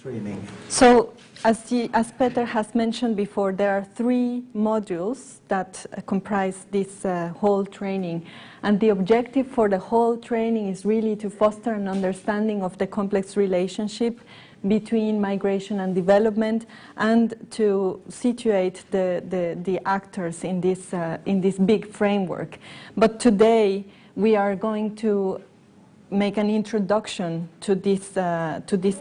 training? So, as Peter has mentioned before, there are 3 modules that comprise this whole training. And the objective for the whole training is really to foster an understanding of the complex relationship between migration and development, and to situate the actors in this big framework. But today we are going to make an introduction to this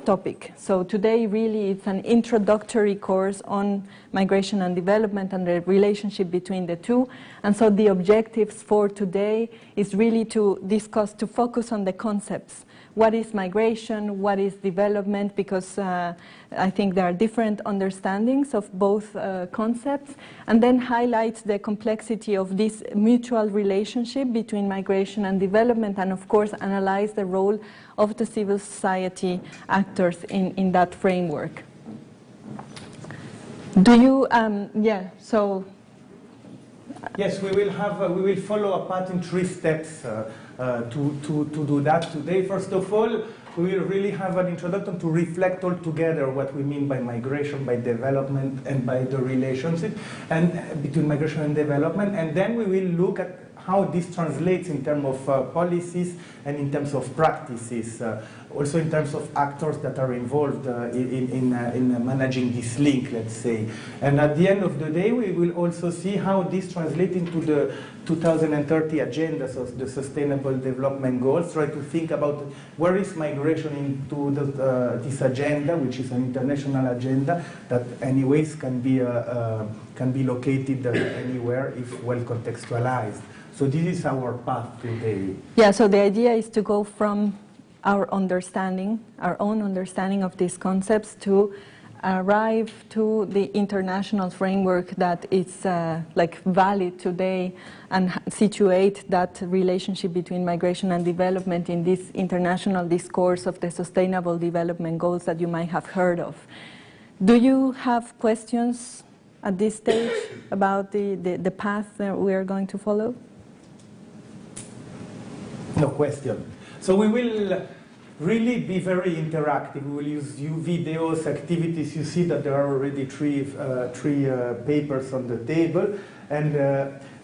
topic. So today really it's an introductory course on migration and development and the relationship between the two. And so the objectives for today is really to discuss, to focus on the concepts. What is migration? What is development? Because I think there are different understandings of both concepts, and then highlight the complexity of this mutual relationship between migration and development, and of course analyze the role of the civil society actors in that framework. Do you, yeah, so. Yes, we will follow a path in 3 steps to do that today. First of all, we will really have an introduction to reflect all together what we mean by migration, by development, and by the relationship and between migration and development. And then we will look at how this translates in terms of policies and in terms of practices, also in terms of actors that are involved in managing this link, let's say. And at the end of the day, we will also see how this translates into the 2030 agenda, so the Sustainable Development Goals, try to think about where is migration into this agenda, which is an international agenda that anyways can be located anywhere if well contextualized. So this is our path today. Yeah, so the idea is to go from our understanding, our own understanding of these concepts, to arrive to the international framework that is like valid today, and situate that relationship between migration and development in this international discourse of the Sustainable Development Goals that you might have heard of. Do you have questions at this stage about the path that we are going to follow? No question. So we will really be very interactive. We will use videos, activities. You see that there are already three papers on the table. And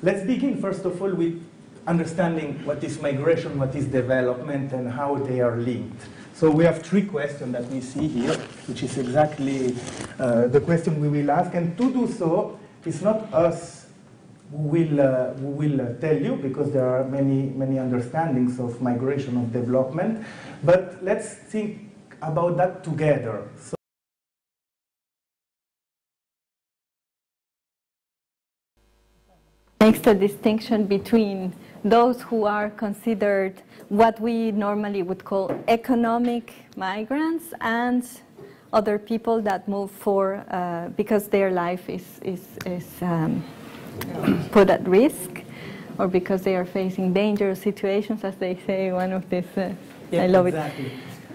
let's begin, first of all, with understanding what is migration, what is development, and how they are linked. So we have 3 questions that we see here, which is exactly the question we will ask. And to do so, it's not us who will tell you, because there are many understandings of migration, of development. But let's think about that together. So makes the distinction between those who are considered what we normally would call economic migrants, and other people that move for because their life is put at risk, or because they are facing dangerous situations, as they say, one of these, yeah, I love exactly. it.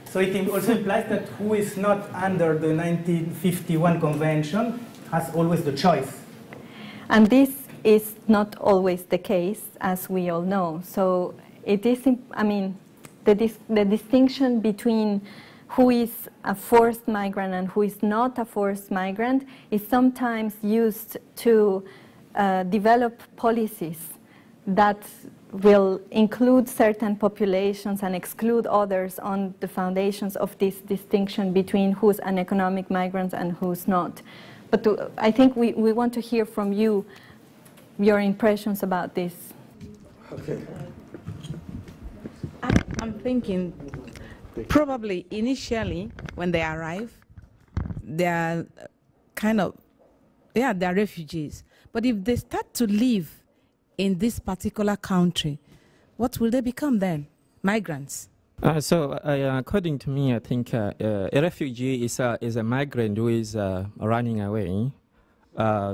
So it also implies that who is not under the 1951 convention has always the choice. And this is not always the case, as we all know. So it is, I mean, the distinction between who is a forced migrant and who is not a forced migrant is sometimes used to develop policies that will include certain populations and exclude others on the foundations of this distinction between who's an economic migrant and who's not. But I think we want to hear from you your impressions about this. Okay. I'm thinking probably initially when they arrive, they are kind of, yeah, they are refugees. But if they start to live in this particular country, what will they become then? Migrants? According to me, I think a refugee is a migrant who is running away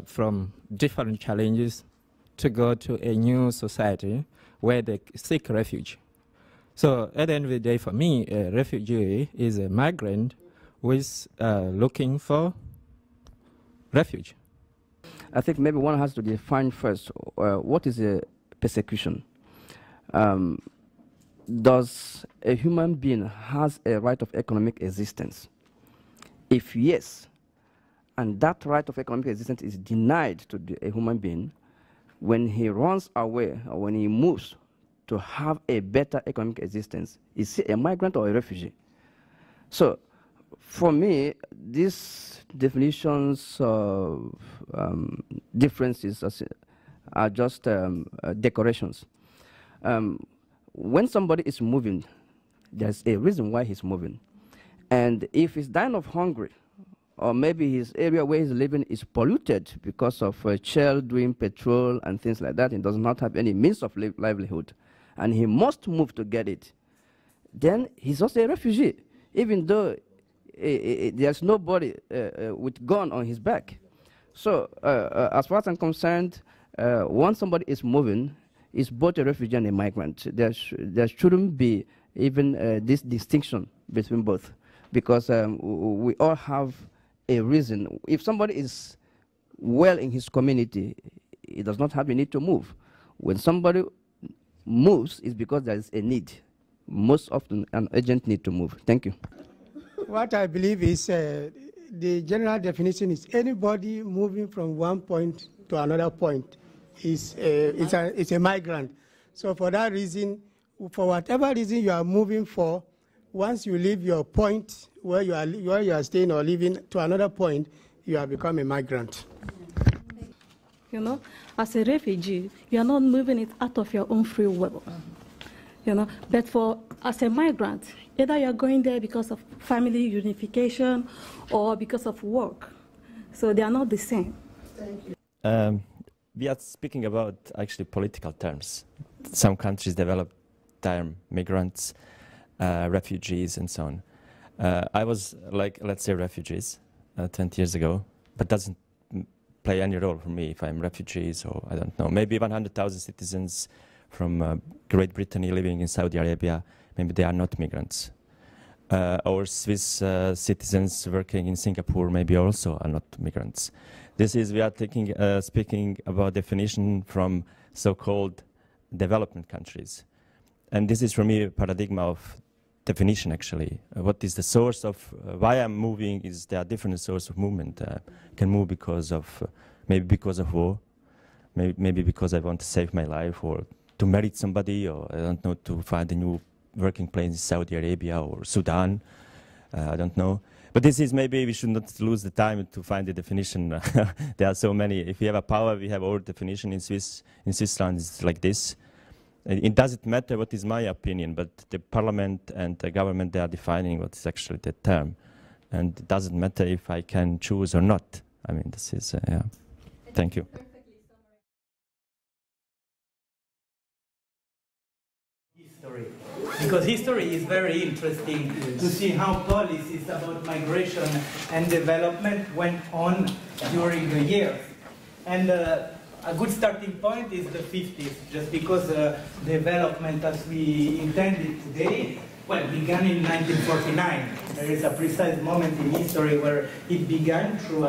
from different challenges to go to a new society where they seek refuge. So at the end of the day, for me, a refugee is a migrant who is looking for refuge. I think maybe one has to define first what is a persecution. Does a human being has a right of economic existence? If yes, and that right of economic existence is denied to a human being, when he runs away or when he moves to have a better economic existence, is he a migrant or a refugee? So, for me, these definitions of differences are just decorations. When somebody is moving, there's a reason why he's moving. And if he's dying of hunger, or maybe his area where he's living is polluted because of shell doing petrol and things like that, and does not have any means of livelihood, and he must move to get it, then he's also a refugee, even though there's nobody with gun on his back. So as far as I'm concerned, once somebody is moving, is both a refugee and a migrant. There shouldn't be even this distinction between both, because we all have a reason. If somebody is well in his community, he does not have a need to move. When somebody moves, it's because there is a need. Most often, an urgent need to move. Thank you. What I believe is the general definition is anybody moving from one point to another point is a migrant. So for that reason, for whatever reason you are moving for, once you leave your point where you are staying or living to another point, you have become a migrant. You know, as a refugee, you are not moving it out of your own free will. You know, but as a migrant, either you are going there because of family unification or because of work. So they are not the same. Thank you. We are speaking about actually political terms. Some countries develop term migrants, refugees, and so on. I was like, let's say, refugees 20 years ago, but doesn't play any role for me if I'm refugees or I don't know. Maybe 100,000 citizens from Great Britain living in Saudi Arabia, maybe they are not migrants. Or Swiss citizens working in Singapore maybe also are not migrants. This is, we are speaking about definition from so-called development countries. And this is for me a paradigm of definition actually. What is the source of, why I'm moving is there are different sources of movement. Can move because of, maybe because of war, maybe because I want to save my life or to marry somebody, or I don't know, to find a new working place in Saudi Arabia or Sudan, I don't know. But this is, maybe we should not lose the time to find the definition. There are so many. If we have a power, we have our definition in Switzerland it's like this. It doesn't matter what is my opinion, but the parliament and the government, they are defining what is actually the term. And it doesn't matter if I can choose or not. I mean, this is, yeah. Thank you. History. Because history is very interesting to see how policies about migration and development went on during the years. And a good starting point is the 50s, just because development as we intended today, well, began in 1949. There is a precise moment in history where it began through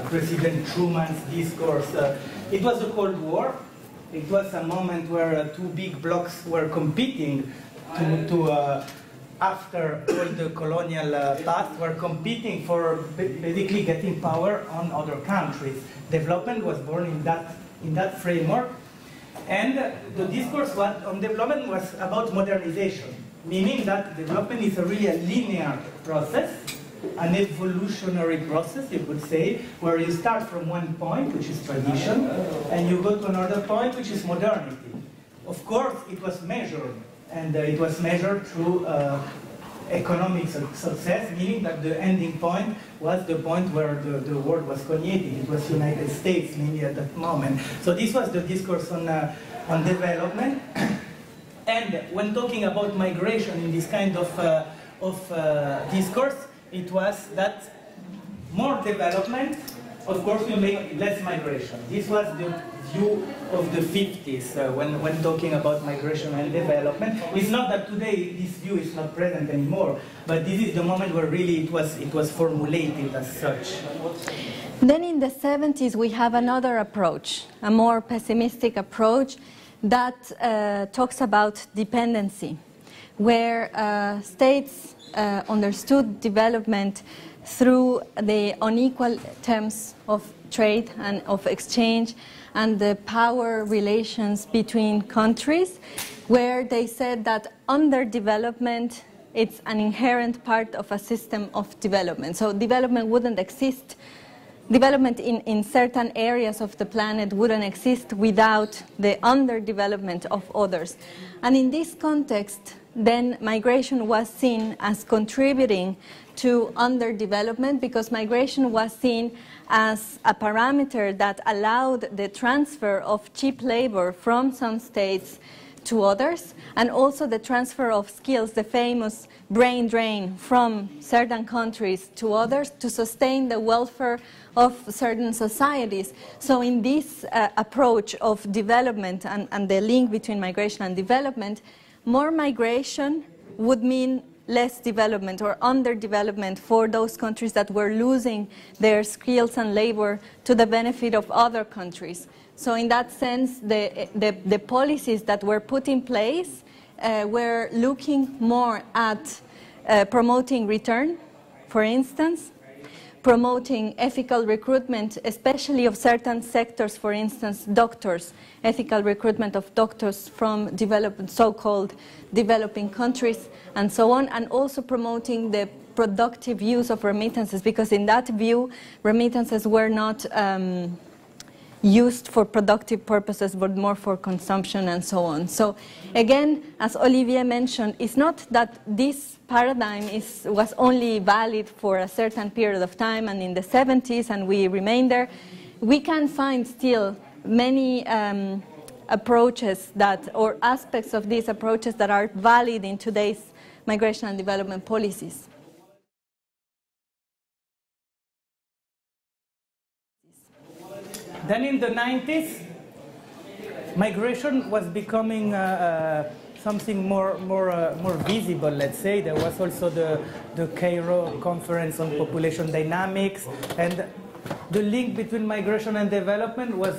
President Truman's discourse. It was the Cold War. It was a moment where two big blocs were competing after all the colonial past, were competing for basically getting power on other countries. Development was born in that framework, and the discourse on development was about modernization, meaning that development is really a linear process, an evolutionary process, you could say, where you start from one point, which is tradition, and you go to another point, which is modernity. Of course, it was measured, and it was measured through economic success, meaning that the ending point was the point where the world was cognating. It was United States, maybe at that moment. So this was the discourse on development. And when talking about migration in this kind of discourse, it was that more development, of course, will make less migration. This was the view of the 50s when talking about migration and development. It's not that today this view is not present anymore, but this is the moment where really it was formulated as such. Then in the 70s we have another approach, a more pessimistic approach that talks about dependency, where states understood development through the unequal terms of trade and of exchange and the power relations between countries, where they said that underdevelopment, it's an inherent part of a system of development. So development wouldn't exist. Development in certain areas of the planet wouldn't exist without the underdevelopment of others. And in this context, then migration was seen as contributing to underdevelopment, because migration was seen as a parameter that allowed the transfer of cheap labor from some states to others, and also the transfer of skills, the famous brain drain from certain countries to others to sustain the welfare of certain societies. So in this approach of development and the link between migration and development, more migration would mean less development or underdevelopment for those countries that were losing their skills and labor to the benefit of other countries. So in that sense, the policies that were put in place were looking more at promoting return, for instance, promoting ethical recruitment, especially of certain sectors, for instance, doctors, ethical recruitment of doctors from so-called developing countries, and so on, and also promoting the productive use of remittances, because in that view, remittances were not used for productive purposes, but more for consumption and so on. So again, as Olivier mentioned, it's not that this paradigm was only valid for a certain period of time and in the 70s and we remain there. We can find still many approaches or aspects of these approaches that are valid in today's migration and development policies. Then in the 90s, migration was becoming something more visible, let's say. There was also the Cairo Conference on Population Dynamics, and the link between migration and development was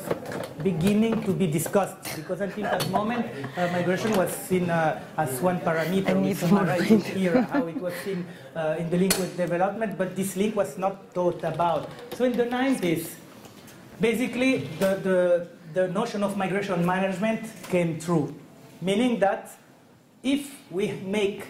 beginning to be discussed, because until that moment, migration was seen as one parameter. We summarize here how it was seen in the link with development, but this link was not thought about. So in the 90s, basically, the notion of migration management came true, meaning that if we make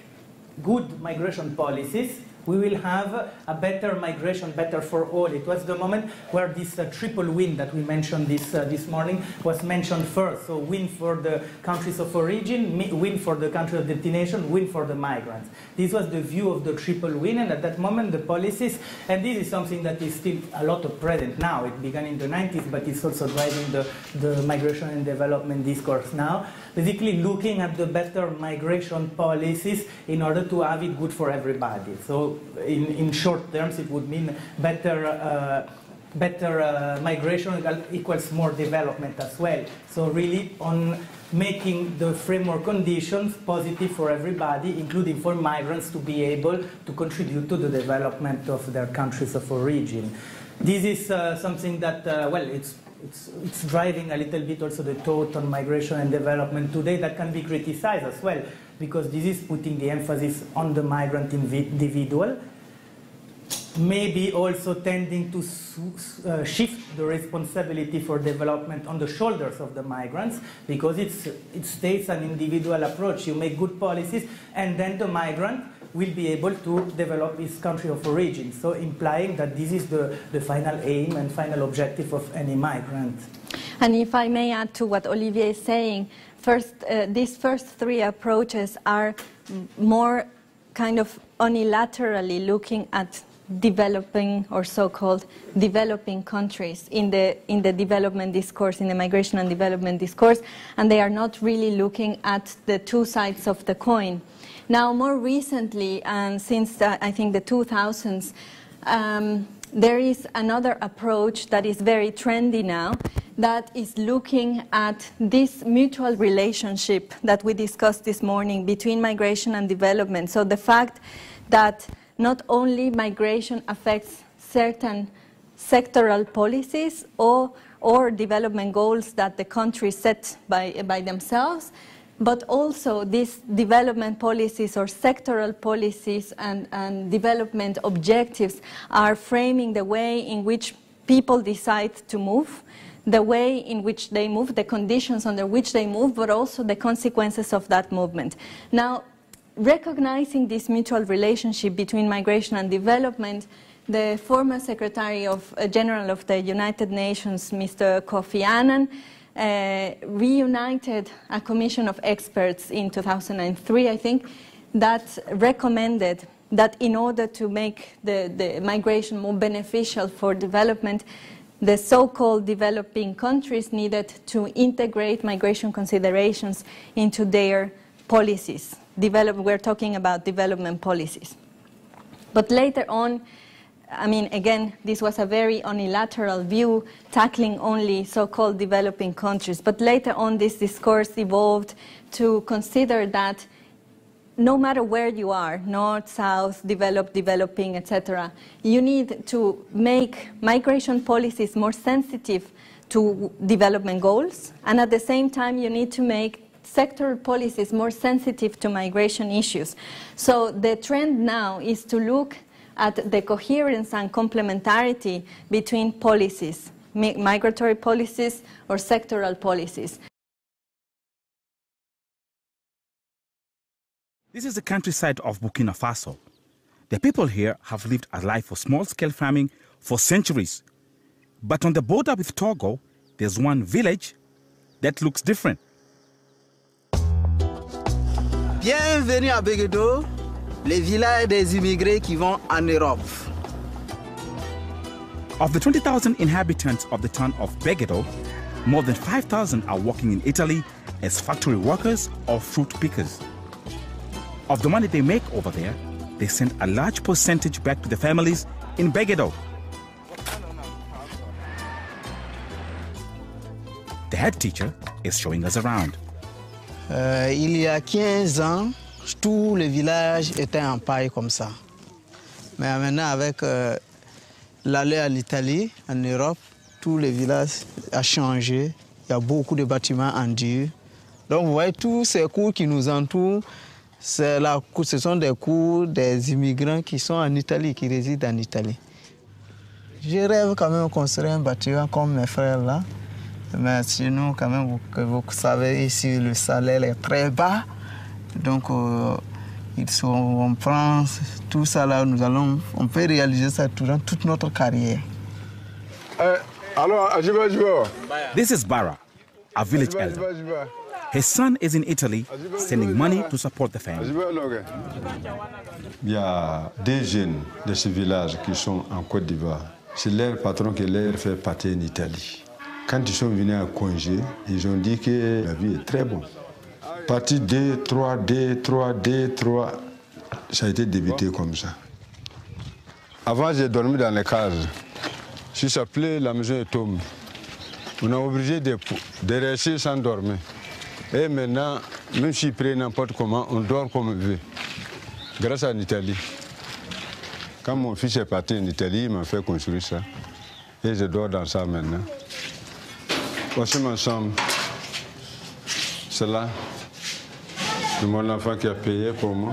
good migration policies, we will have a better migration, better for all. It was the moment where this triple win that we mentioned this morning was mentioned first. So win for the countries of origin, win for the country of destination, win for the migrants. This was the view of the triple win, and at that moment the policies, and this is something that is still a lot of present now. It began in the 90s, but it's also driving the migration and development discourse now. Basically looking at the better migration policies in order to have it good for everybody. So in short terms, it would mean better migration equals more development as well. So really on making the framework conditions positive for everybody, including for migrants, to be able to contribute to the development of their countries of origin. This is something that, well, it's driving a little bit also the thought on migration and development today that can be criticized as well, because this is putting the emphasis on the migrant individual, maybe also tending to shift the responsibility for development on the shoulders of the migrants, because it states an individual approach. You make good policies, and then the migrant will be able to develop his country of origin. So implying that this is the final aim and final objective of any migrant. And if I may add to what Olivier is saying, first, these first three approaches are more kind of unilaterally looking at developing or so-called developing countries in the development discourse, in the migration and development discourse, and they are not really looking at the two sides of the coin. Now, more recently, and since I think the 2000s, there is another approach that is very trendy now, that is looking at this mutual relationship that we discussed this morning between migration and development. So the fact that not only migration affects certain sectoral policies or development goals that the countries set by themselves, But also these development policies or sectoral policies and development objectives are framing the way in which people decide to move, the way in which they move, the conditions under which they move, but also the consequences of that movement. Now, recognizing this mutual relationship between migration and development, the former Secretary General of the United Nations, Mr. Kofi Annan, reunited a commission of experts in 2003, I think, that recommended that in order to make the migration more beneficial for development, the so-called developing countries needed to integrate migration considerations into their policies. We're talking about development policies. But later on, I mean, again, this was a very unilateral view, tackling only so-called developing countries. But later on, this discourse evolved to consider that no matter where you are, north, south, developed, developing, etc., you need to make migration policies more sensitive to development goals, and at the same time, you need to make sectoral policies more sensitive to migration issues. So the trend now is to look at the coherence and complementarity between policies, migratory policies or sectoral policies. This is the countryside of Burkina Faso. The people here have lived a life of small-scale farming for centuries. But on the border with Togo, there's one village that looks different. Bienvenue à Begedo, le village des immigrés qui vont en Europe. Of the 20,000 inhabitants of the town of Begedo, more than 5,000 are working in Italy as factory workers or fruit pickers. Of the money they make over there, they send a large percentage back to the families in Begedo. The head teacher is showing us around. Il y a 15 ans, tout le village était en paille comme ça. Mais maintenant, avec l'aller à l'Italie, en Europe, tout le village a changé. Il y a beaucoup de bâtiments en dur. Donc, vous voyez, tous ces cours qui nous entourent, ce sont des cours des immigrants qui sont en Italie, qui résident en Italie. Je rêve quand même de construire un bâtiment comme mes frères là. Mais sinon, quand même, vous savez, ici, le salaire est très bas. Donc, on prend tout ça là, on peut réaliser ça durant toute notre carrière. This is Bara, a village elder. His son is in Italy, sending money to support the family. Il y a deux jeunes de ce village qui sont en Côte d'Ivoire. C'est leur patron qui leur fait partir en Italie. Quand ils sont venus à congé, ils ont dit que la vie est très bonne. Partie D, 3, D, 3, D, 3, ça a été débuté comme ça. Avant, j'ai dormi dans les cases. Si ça plaît, la maison est tombée. On est obligé de rester sans dormir. Et maintenant, même si prend n'importe comment, on dort comme on veut. Grâce à l'Italie. Quand mon fils est parti en Italie, il m'a fait construire ça. Et je dors dans ça maintenant. Voici ma chambre. C'est là. C'est mon enfant qui a payé pour moi.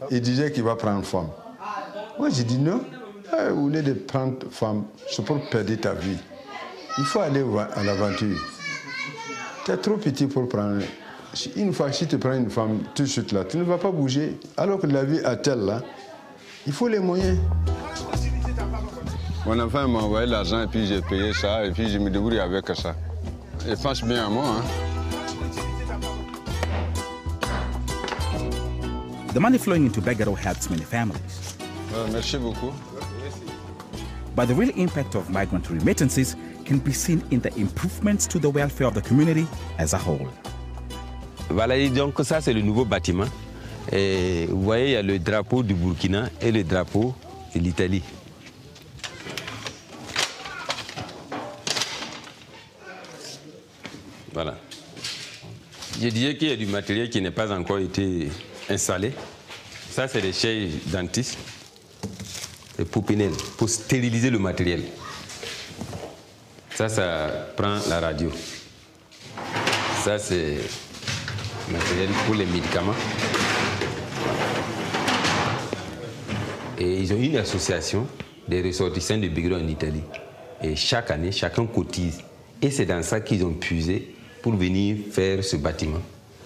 Il disait qu'il va prendre femme. Moi, j'ai dit non. Vous voulez de prendre femme, c'est pour perdre ta vie. Il faut aller à l'aventure. Tu es trop petit pour prendre. Une fois, si tu prends une femme tout de suite là, tu ne vas pas bouger. Alors que la vie est telle là, il faut les moyens. Mon enfant m'a envoyé l'argent et puis j'ai payé ça et puis je me débrouille avec ça. Et pense bien à moi. Hein. The money flowing into Begedo helps many families. Merci beaucoup. But the real impact of migrant remittances can be seen in the improvements to the welfare of the community as a whole. Voilà, et donc ça c'est le nouveau bâtiment. Et vous voyez, il y a le drapeau du Burkina et le drapeau de l'Italie. Voilà. Je disais qu'il y a du matériel qui n'a pas encore été installé. Ça, c'est des chaises dentistes, des poupinelles, pour stériliser le matériel. Ça prend la radio. Ça, c'est matériel pour les médicaments. Et ils ont une association des ressortissants de Beghedo en Italie. Et chaque année, chacun cotise. Et c'est dans ça qu'ils ont puisé pour venir faire ce bâtiment,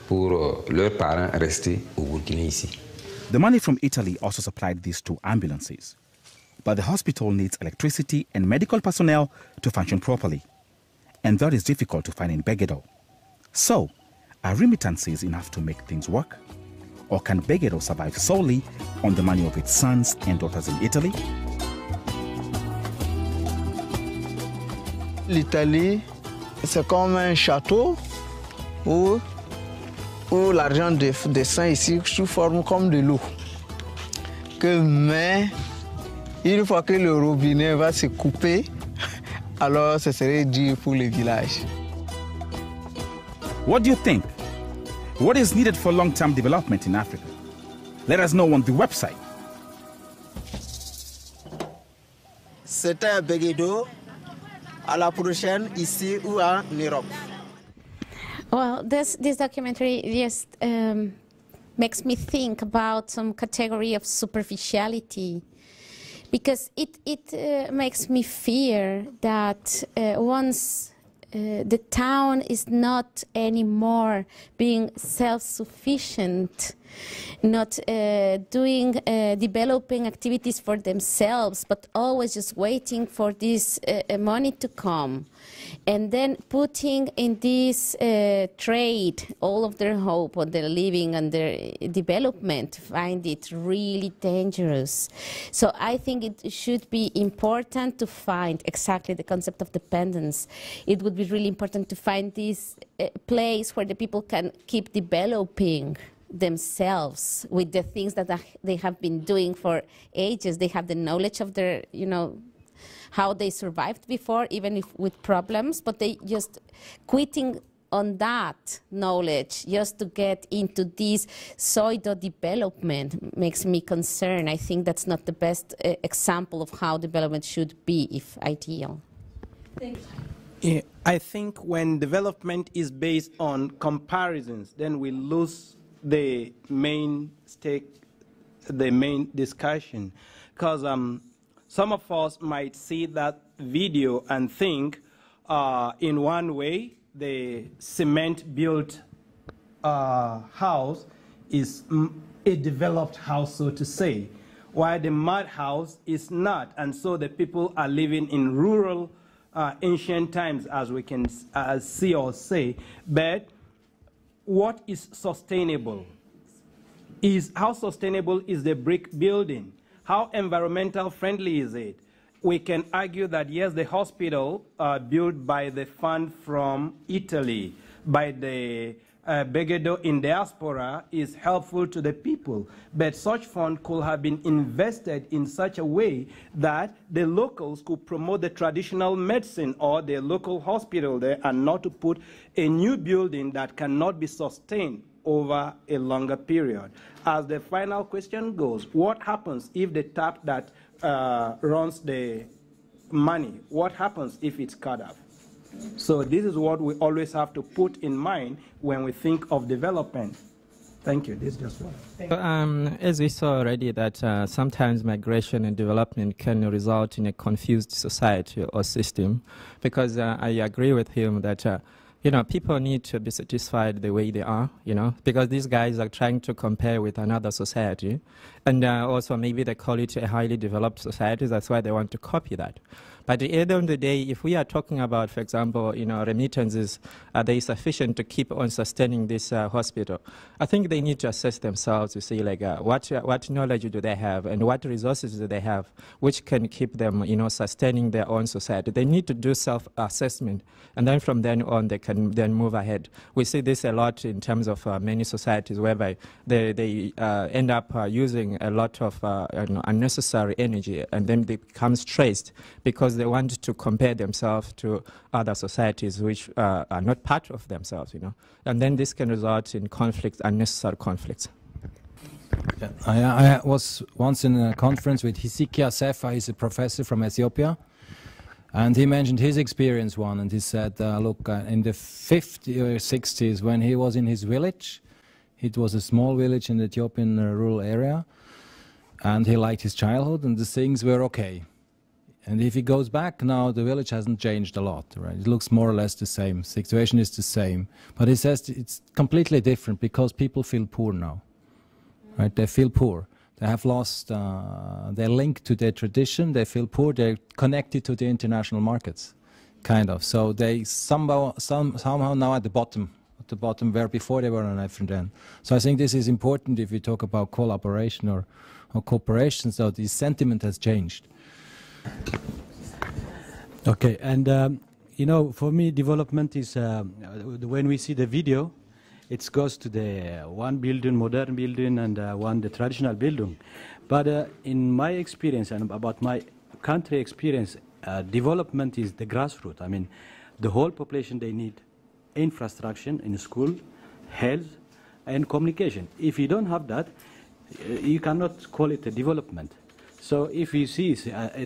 pour leurs parents rester au Burkina ici. The money from Italy also supplied these 2 ambulances. But the hospital needs electricity and medical personnel to function properly. And that is difficult to find in Beghedo. So, are remittances enough to make things work? Or can Beghedo survive solely on the money of its sons and daughters in Italy? L'Italie, c'est comme un château où l'argent descend ici sous forme comme de l'eau. Mais une fois que le robinet va se couper, alors ce serait dur pour le village. What do you think? What is needed for long-term development in Africa? Let us know on the website. C'était Beghedo. À la prochaine, ici ou en Europe. Well, this documentary just makes me think about some category of superficiality, because it makes me fear that once the town is not anymore being self-sufficient, not doing developing activities for themselves, but always just waiting for this money to come, and then putting in this trade all of their hope on their living and their development, find it really dangerous. So I think it should be important to find exactly the concept of dependence. It would be really important to find this place where the people can keep developing themselves with the things that they have been doing for ages. They have the knowledge of their, how they survived before, even if with problems, but they just quitting on that knowledge just to get into this pseudo development makes me concerned. I think that's not the best example of how development should be, if ideal. Thank you. Yeah, I think when development is based on comparisons, then we lose the main discussion, because some of us might see that video and think in one way the cement-built house is a developed house, so to say, while the mud house is not, and so the people are living in rural ancient times, as we can see or say. But what is sustainable? How sustainable is the brick building? How environmental friendly is it? We can argue that, yes, the hospital built by the fund from Italy, by the Beghedo in diaspora, is helpful to the people. But such fund could have been invested in such a way that the locals could promote the traditional medicine or the local hospital there, and not to put a new building that cannot be sustained over a longer period. As the final question goes, what happens if the tap that runs the money, what happens if it's cut off? So this is what we always have to put in mind when we think of development. Thank you. This is just one. As we saw already, that sometimes migration and development can result in a confused society or system, because I agree with him that people need to be satisfied the way they are, because these guys are trying to compare with another society, and also maybe they call it a highly developed society. That's why they want to copy that. But at the end of the day, if we are talking about, for example, remittances, are they sufficient to keep on sustaining this hospital? I think they need to assess themselves to see, like, what knowledge do they have and what resources do they have which can keep them, sustaining their own society. They need to do self-assessment, and then from then on they can then move ahead. We see this a lot in terms of many societies, whereby they end up using a lot of unnecessary energy, and then they become stressed because they want to compare themselves to other societies which are not part of themselves, and then this can result in conflicts, unnecessary conflicts. Yeah. I was once in a conference with Hezekiah Sefa. He's a professor from Ethiopia, And he mentioned his experience one, and he said, look, in the 50s or 60s, when he was in his village, it was a small village in the Ethiopian rural area, and he liked his childhood, and the things were okay. And if he goes back now, the village hasn't changed a lot, right? It looks more or less the same. Situation is the same. But he says it's completely different because people feel poor now, right? They feel poor. They have lost their link to their tradition. They feel poor. They're connected to the international markets, kind of. So they somehow now at the bottom where before they were on a different end. So I think this is important if we talk about collaboration or cooperation. So the sentiment has changed. Okay, and you know, for me, development is when we see the video. It goes to the one building, modern building, and one the traditional building. But in my experience and about my country experience, development is the grassroots. I mean, the whole population, they need infrastructure in school, health, and communication. If you don't have that, you cannot call it a development. So if you see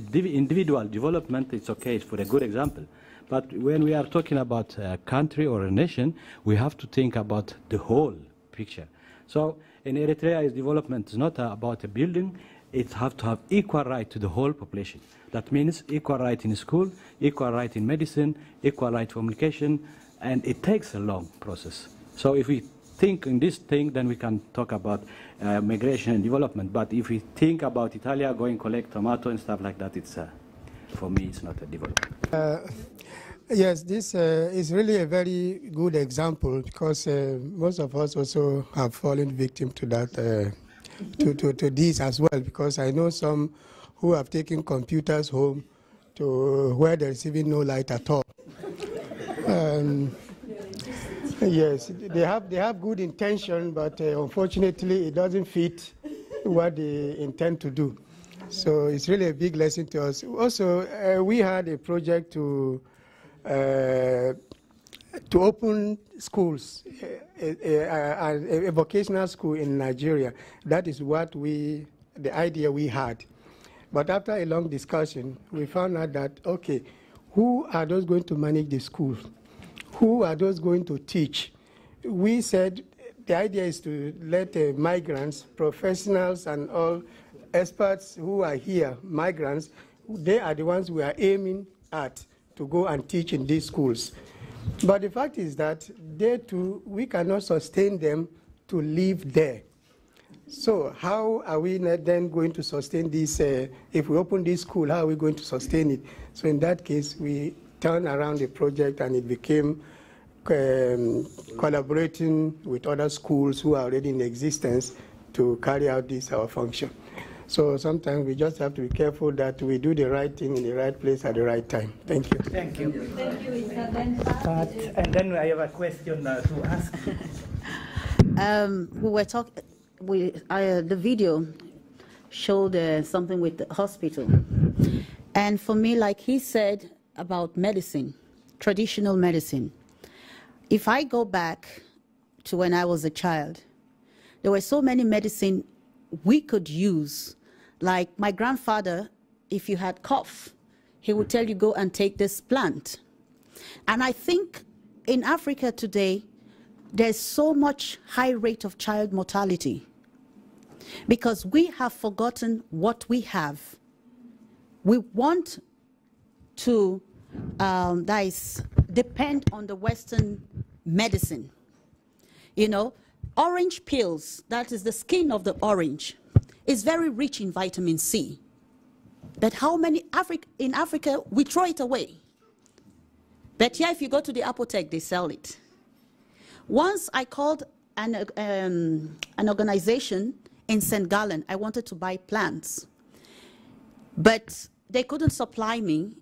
individual development, it's okay, it's for a good example. But when we are talking about a country or a nation, we have to think about the whole picture. So in Eritrea's development is not about a building, it has to have equal right to the whole population. That means equal right in school, equal right in medicine, equal right to communication, and it takes a long process. So if we think in this thing, then we can talk about migration and development. But if we think about Italia going collect tomato and stuff like that, it's for me, it's not a development. Yes, this is really a very good example because most of us also have fallen victim to that, to this as well, because I know some who have taken computers home to where there's even no light at all. Yes, they have good intention, but unfortunately it doesn't fit what they intend to do. So it's really a big lesson to us. Also, we had a project to open schools, a vocational school in Nigeria. That is what the idea we had. But after a long discussion, we found out that, okay, who are those going to manage the schools? Who are those going to teach? We said the idea is to let migrants, professionals, and all experts who are here, migrants, they are the ones we are aiming at to go and teach in these schools. But the fact is that they too, we cannot sustain them to live there. So how are we then going to sustain this? If we open this school, how are we going to sustain it? So in that case, we turned around the project and it became collaborating with other schools who are already in existence to carry out this our function. So sometimes we just have to be careful that we do the right thing in the right place at the right time. Thank you. Thank you. Thank you, And then I have a question to ask. We were talking. The video showed something with the hospital, and for me, like he said about medicine, traditional medicine. If I go back to when I was a child, there were so many medicine we could use. Like my grandfather, if you had cough, he would tell you go and take this plant. And I think in Africa today, there's so much high rate of child mortality because we have forgotten what we have. We want to depend on the Western medicine. You know, orange peels, that is the skin of the orange, is very rich in vitamin C. But how many in Africa, we throw it away. But here, if you go to the apotheke, they sell it. Once I called an organization in St. Gallen. I wanted to buy plants. But they couldn't supply me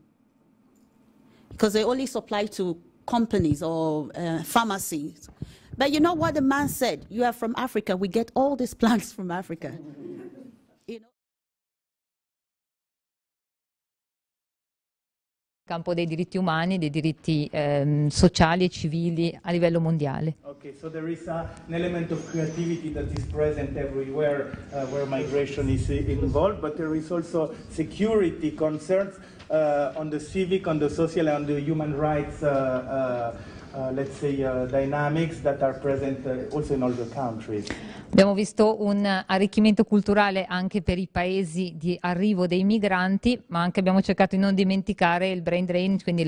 because they only supply to companies or pharmacies. But you know what the man said? You are from Africa. We get all these plants from Africa. You know? Campo dei diritti umani, dei diritti sociali e civili a livello mondiale. Okay, so there is an element of creativity that is present everywhere where migration is involved, but there is also security concerns. on the civic, on the social, and on the human rights, let's say, dynamics that are present also in all the countries. Abbiamo visto un arricchimento culturale anche per i paesi di arrivo dei migranti, ma anche abbiamo cercato di non dimenticare il brain drain, quindi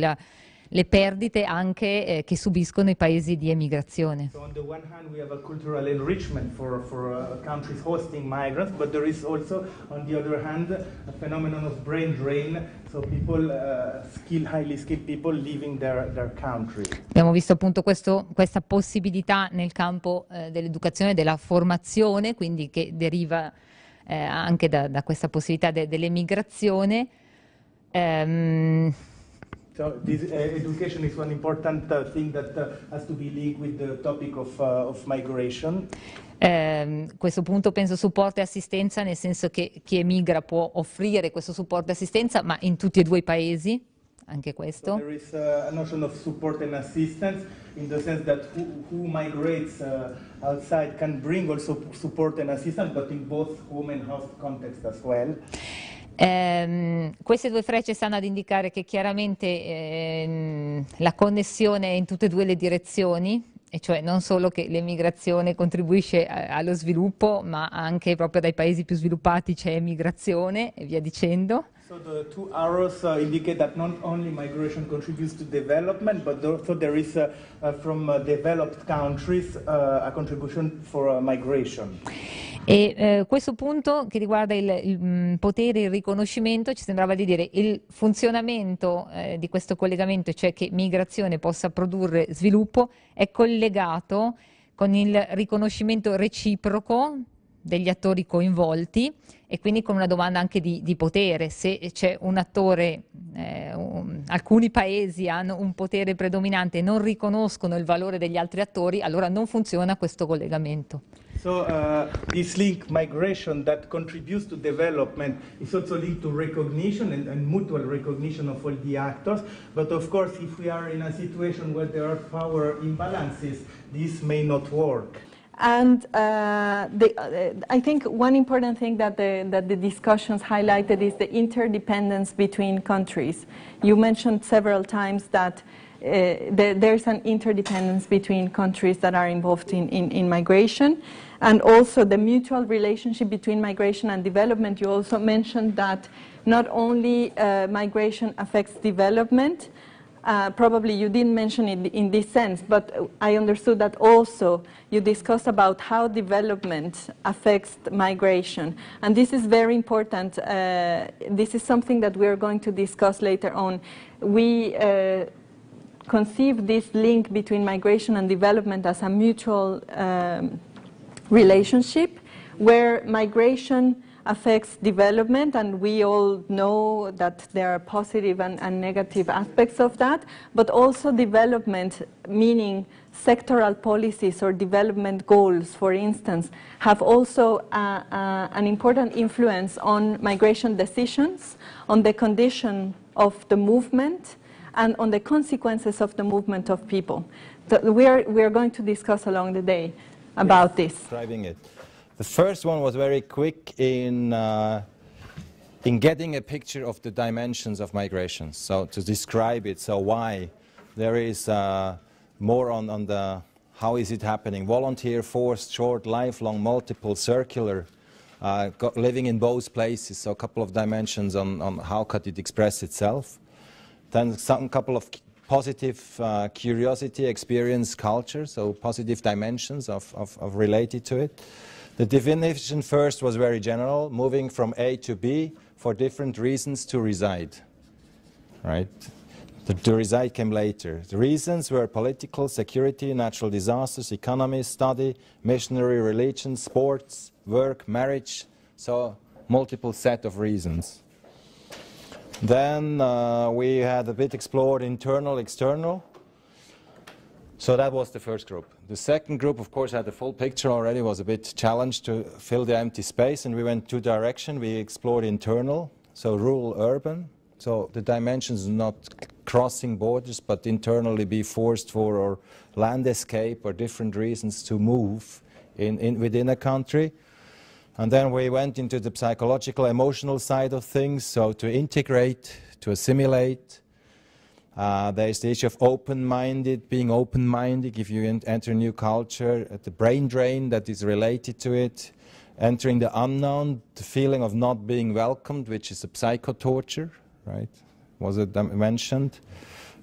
le perdite anche che subiscono i paesi di emigrazione. So on the one hand we have a cultural enrichment for countries hosting migrants, but there is also on the other hand a phenomenon of brain drain, so people, highly skilled people leaving their country. Abbiamo visto appunto questa possibilità nel campo dell'educazione, della formazione, quindi che deriva anche da questa possibilità dell'emigrazione. So this education is one important thing that has to be linked with the topic of migration. Questo punto penso supporto e assistenza, nel senso che chi emigra può offrire questo supporto e assistenza, ma in tutti e due i paesi, anche questo. So there is a notion of support and assistance in the sense that who migrates outside can bring also support and assistance, but in both home and house context as well. Queste due frecce stanno ad indicare che chiaramente la connessione è in tutte e due le direzioni, e cioè non solo che l'emigrazione contribuisce allo sviluppo, ma anche proprio dai paesi più sviluppati c'è emigrazione e via dicendo. So the two arrows indicate that not only migration contributes to development, but also there is from developed countries a contribution for migration. E questo punto che riguarda il potere e il riconoscimento ci sembrava di dire il funzionamento di questo collegamento, cioè che migrazione possa produrre sviluppo, è collegato con il riconoscimento reciproco degli attori coinvolti e quindi con una domanda anche di potere. Se c'è un attore, alcuni paesi hanno un potere predominante e non riconoscono il valore degli altri attori, allora non funziona questo collegamento. So this link, migration that contributes to development, is also linked to recognition and mutual recognition of all the actors. But of course, if we are in a situation where there are power imbalances, this may not work. And I think one important thing that the discussions highlighted is the interdependence between countries. You mentioned several times that there's an interdependence between countries that are involved in migration, and also the mutual relationship between migration and development. You also mentioned that not only migration affects development, probably you didn't mention it in this sense, but I understood that also you discussed about how development affects migration. And this is very important. This is something that we're going to discuss later on. We conceive this link between migration and development as a mutual relationship where migration affects development, and we all know that there are positive and negative aspects of that, but also development, meaning sectoral policies or development goals, for instance, have also an important influence on migration decisions, on the condition of the movement, and on the consequences of the movement of people. So we are going to discuss along the day about this. Describing it. The first one was very quick in getting a picture of the dimensions of migration. So to describe it, so why there is more on the how is it happening, volunteer, forced, short, lifelong, multiple, circular, living in both places. So a couple of dimensions on how could it express itself. Then some couple of positive curiosity, experience, culture. So positive dimensions of related to it. The definition first was very general, moving from A to B for different reasons to reside, right? The reside came later. The reasons were political, security, natural disasters, economy, study, missionary, religion, sports, work, marriage, so multiple set of reasons. Then we had a bit explored internal, external. So that was the first group. The second group, of course, had the full picture already, was a bit challenged to fill the empty space, and we went two directions. We explored internal, so rural, urban. So the dimensions not crossing borders, but internally be forced for or land escape or different reasons to move within a country. And then we went into the psychological, emotional side of things, so to integrate, to assimilate. There's the issue of open-minded, being open-minded if you enter a new culture, the brain drain that is related to it, entering the unknown, the feeling of not being welcomed, which is a psycho-torture, right? Was it mentioned?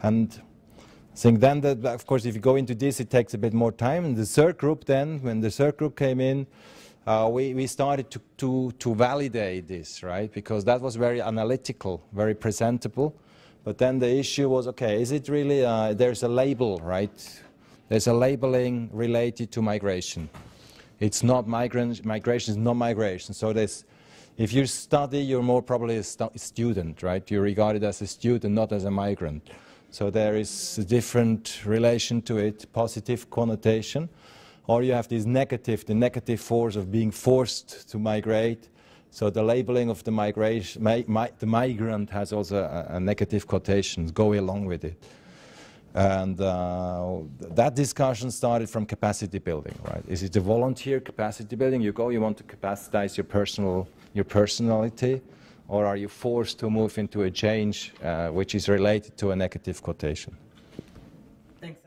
And I think then, that, of course, if you go into this, it takes a bit more time. And the third group then, when the third group came in, we started to validate this, right? Because that was very analytical, very presentable. But then the issue was, okay, is it really, there's a label, right? There's a labeling related to migration. It's not migration is not migration. So there's, if you study, you're more probably a student, right? You're regarded as a student, not as a migrant. So there is a different relation to it, positive connotation. Or you have this negative, the negative force of being forced to migrate. So the labeling of the migration, the migrant has also a negative connotation, go along with it. And that discussion started from capacity building, right? Is it a volunteer capacity building? You go, you want to capacitize your personality, or are you forced to move into a change which is related to a negative connotation? Thanks.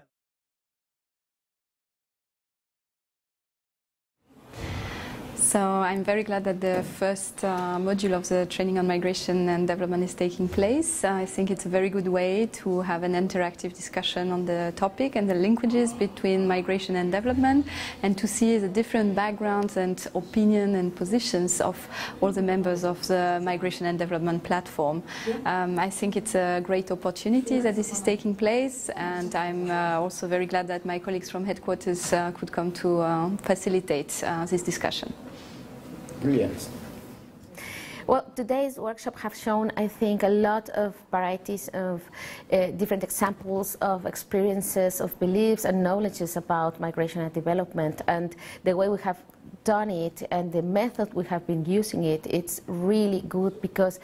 So I'm very glad that the first module of the training on migration and development is taking place. I think it's a very good way to have an interactive discussion on the topic and the linkages between migration and development, and to see the different backgrounds and opinion and positions of all the members of the migration and development platform. I think it's a great opportunity that this is taking place, and I'm also very glad that my colleagues from headquarters could come to facilitate this discussion. Brilliant. Well, today's workshop have shown, I think, a lot of varieties of different examples of experiences, of beliefs and knowledges about migration and development, and the way we have done it and the method we have been using it, it's really good, because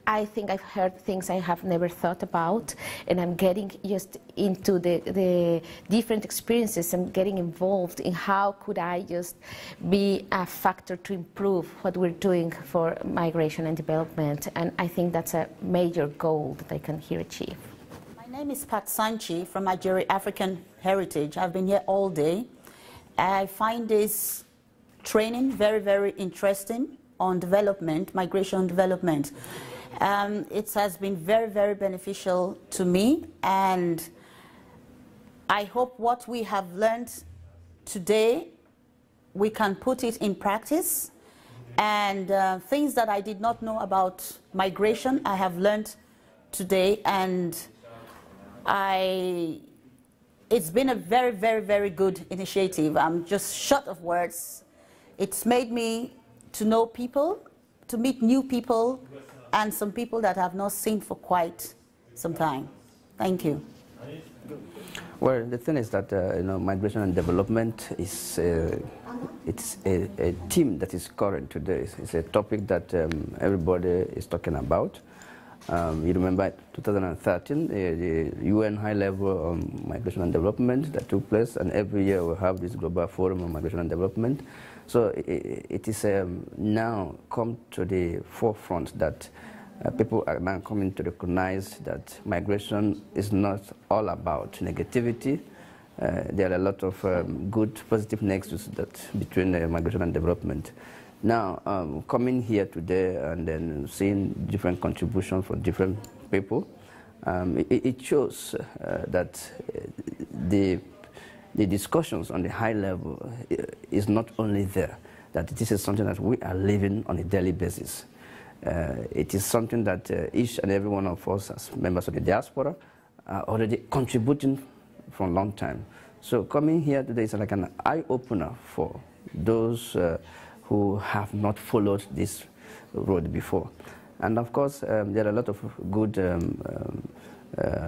I think I've heard things I have never thought about, and I'm getting just into the different experiences and getting involved in how could I just be a factor to improve what we're doing for migration and development, and I think that's a major goal that I can here achieve. My name is Pat Sanchi from Nigeria African Heritage. I've been here all day. I find this training very, very interesting on development, migration and development. It has been very, very beneficial to me, and I hope what we have learned today, we can put it in practice, and things that I did not know about migration, I have learned today, and it's been a very, very, very good initiative. I'm just short of words. It's made me to know people, to meet new people, and some people that I have not seen for quite some time. Thank you. Well, the thing is that migration and development is it's a theme that is current today. It's a topic that everybody is talking about. You remember 2013, the UN High Level on Migration and Development that took place, and every year we have this Global Forum on Migration and Development. So it is now come to the forefront that people are now coming to recognize that migration is not all about negativity. There are a lot of good, positive nexus between migration and development. Now, coming here today and then seeing different contributions from different people, it shows that the discussions on the high level is not only there, that this is something that we are living on a daily basis. It is something that each and every one of us as members of the diaspora are already contributing for a long time. So coming here today is like an eye-opener for those who have not followed this road before. And of course, there are a lot of good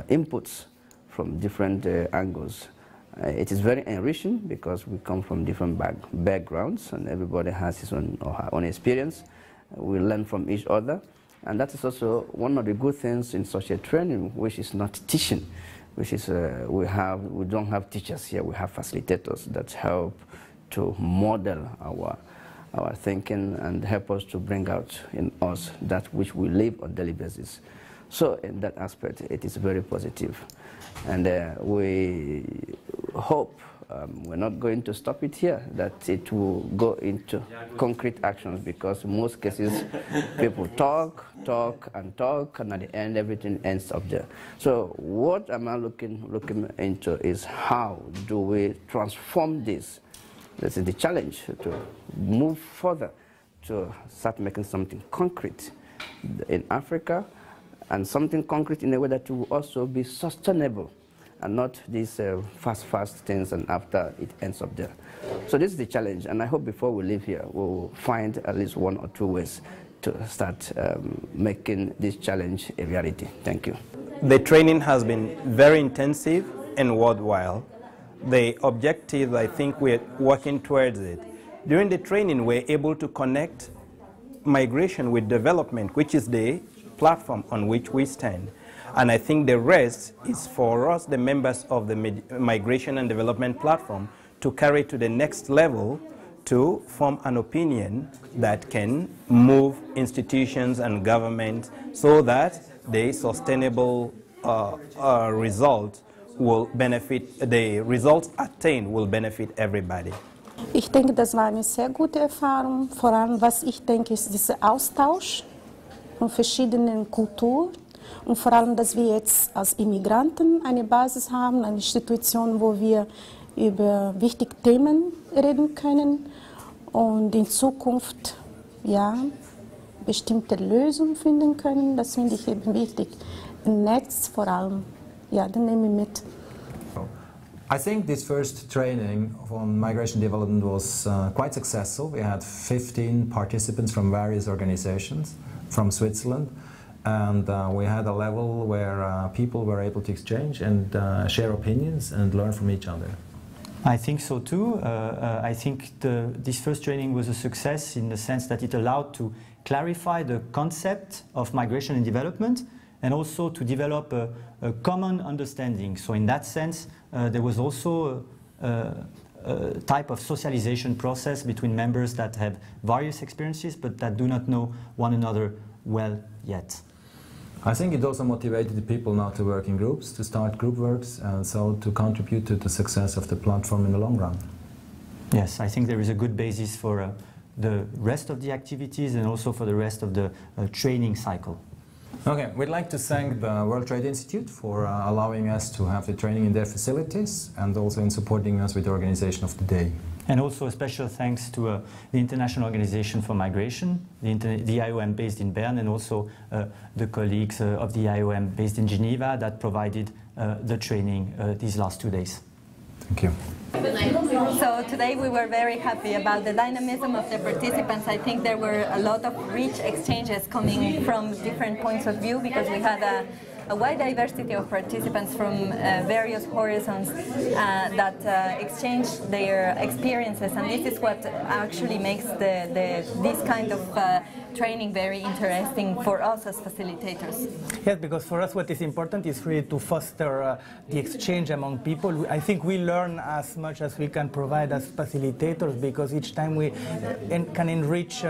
inputs from different angles. It is very enriching because we come from different backgrounds, and everybody has his own or her own experience. We learn from each other, and that is also one of the good things in such a training, which is not teaching, which is we don't have teachers here, we have facilitators that help to model our thinking and help us to bring out in us that which we live on a daily basis. So in that aspect, it is very positive. And we hope, we're not going to stop it here, that it will go into concrete actions, because in most cases people talk, and at the end everything ends up there. So what am I looking into is how do we transform this? This is the challenge, to move further, to start making something concrete in Africa, and something concrete in a way that will also be sustainable, and not these fast things and after it ends up there. So this is the challenge, and I hope before we leave here, we'll find at least 1 or 2 ways to start making this challenge a reality. Thank you. The training has been very intensive and worthwhile. The objective, I think we're working towards it. During the training, we're able to connect migration with development, which is the platform on which we stand. And I think the rest is for us, the members of the Migration and Development Platform, to carry to the next level, to form an opinion that can move institutions and government so that the sustainable result will benefit, the results attained will benefit everybody. Ich denke, das war eine sehr gute Erfahrung. Vor allem, was ich denke, ist dieser Austausch von verschiedenen Kulturen. Und vor allem, dass wir jetzt als Immigranten eine Basis haben, eine Institution, wo wir über wichtige Themen reden können und in Zukunft ja, bestimmte Lösungen finden können. Das finde ich eben wichtig. Ein Netz vor allem. Ja, dann nehme ich mit. I think this first training on migration development was quite successful. We had 15 participants from various organizations from Switzerland, and we had a level where people were able to exchange and share opinions and learn from each other. I think so too. I think this first training was a success in the sense that it allowed to clarify the concept of migration and development, and also to develop a common understanding. So in that sense, there was also a type of socialization process between members that have various experiences but that do not know one another well yet. I think it also motivated the people now to work in groups, to start group works, and so to contribute to the success of the platform in the long run. Yes, I think there is a good basis for the rest of the activities and also for the rest of the training cycle. Okay, we'd like to thank the World Trade Institute for allowing us to have the training in their facilities and also in supporting us with the organization of the day. And also a special thanks to the International Organization for Migration, the IOM based in Bern, and also the colleagues of the IOM based in Geneva that provided the training these last 2 days. Thank you. So today we were very happy about the dynamism of the participants. I think there were a lot of rich exchanges coming from different points of view, because we had a wide diversity of participants from various horizons that exchanged their experiences, and this is what actually makes this kind of training very interesting for us as facilitators. Yes, because for us what is important is really to foster the exchange among people. I think we learn as much as we can provide as facilitators, because each time we can enrich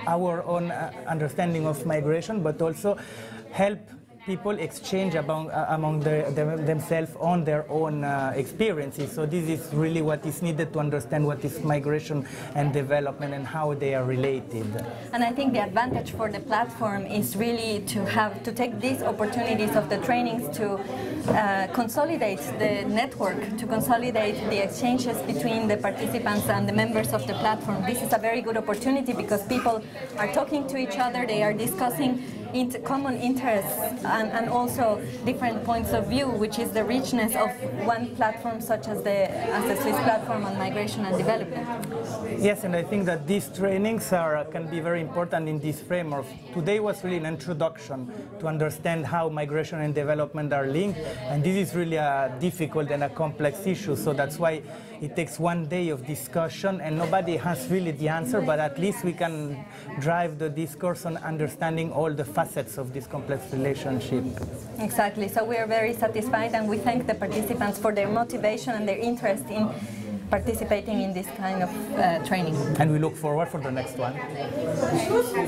our own understanding of migration, but also help people exchange among themselves on their own experiences. So this is really what is needed to understand what is migration and development and how they are related. And I think the advantage for the platform is really to take these opportunities of the trainings to consolidate the network, to consolidate the exchanges between the participants and the members of the platform. This is a very good opportunity because people are talking to each other, they are discussing common interests and also different points of view, which is the richness of one platform such as the Swiss platform on migration and development. Yes, and I think that these trainings can be very important in this framework. Today was really an introduction to understand how migration and development are linked, and this is really a difficult and a complex issue, so that's why it takes 1 day of discussion, and nobody has really the answer, but at least we can drive the discourse on understanding all the facets of this complex relationship. Exactly, so we are very satisfied, and we thank the participants for their motivation and their interest in participating in this kind of training. And we look forward for the next one.